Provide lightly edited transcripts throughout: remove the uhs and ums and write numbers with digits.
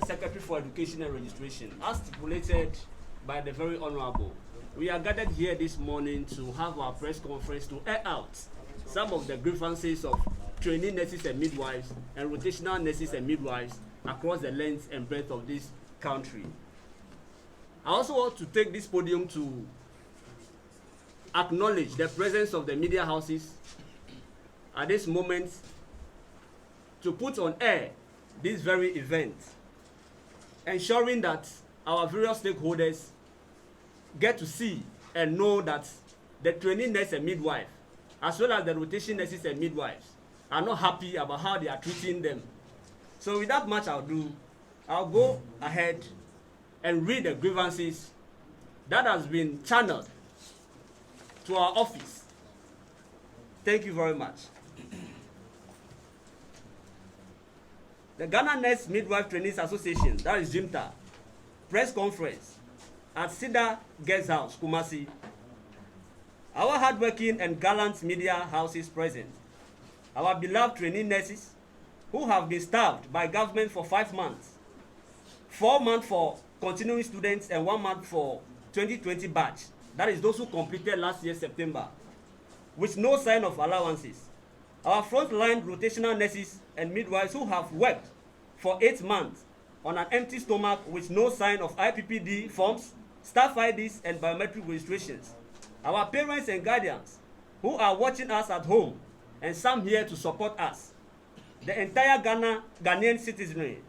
Secretary for Education and Registration, as stipulated by the very honorable, we are gathered here this morning to have our press conference to air out some of the grievances of trainee nurses and midwives and rotational nurses and midwives across the length and breadth of this country. I also want to take this podium to acknowledge the presence of the media houses at this moment to put on air this very event, ensuring that our various stakeholders get to see and know that the trainee nurse and midwife, as well as the rotation nurses and midwives, are not happy about how they are treating them. So without much ado, I'll go ahead and read the grievances that has been channeled to our office. Thank you very much. The Ghana Nurse Midwife Trainees Association, that is Gnmta, press conference at Cedar Guest House, Kumasi. Our hardworking and gallant media houses present, our beloved trainee nurses who have been starved by government for 5 months, 4 months for continuing students and 1 month for 2020 batch, that is those who completed last year September, with no sign of allowances. Our frontline rotational nurses and midwives who have worked for 8 months on an empty stomach with no sign of IPPD forms, staff IDs, and biometric registrations. Our parents and guardians who are watching us at home and some here to support us. The entire Ghanaian citizenry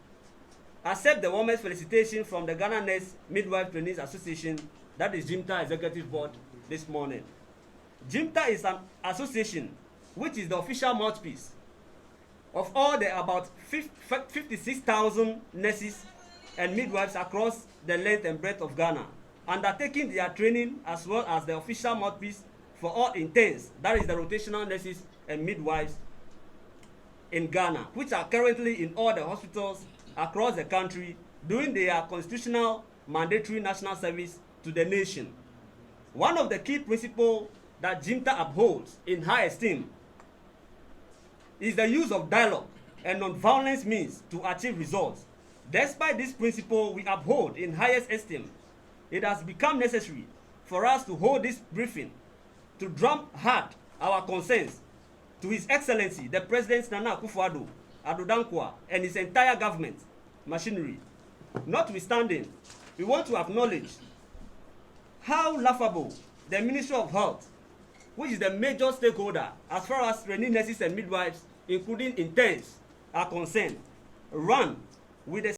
accept the warmest felicitation from the Ghana Nurse Midwife Trainees Association, that is Gnmta Executive Board, this morning. Gnmta is an association which is the official mouthpiece of all the about 56,000 nurses and midwives across the length and breadth of Ghana, undertaking their training as well as the official mouthpiece for all intents, that is the rotational nurses and midwives in Ghana, which are currently in all the hospitals across the country doing their constitutional mandatory national service to the nation. One of the key principles that Gnmta upholds in high esteem is the use of dialogue and non-violence means to achieve results. Despite this principle we uphold in highest esteem, it has become necessary for us to hold this briefing to drum hard our concerns to His Excellency the President Nana Akufo-Addo Dankwa and his entire government machinery. Notwithstanding, we want to acknowledge how laughable the Ministry of Health, which is the major stakeholder as far as trainee nurses and midwives, including interns, are concerned, run with the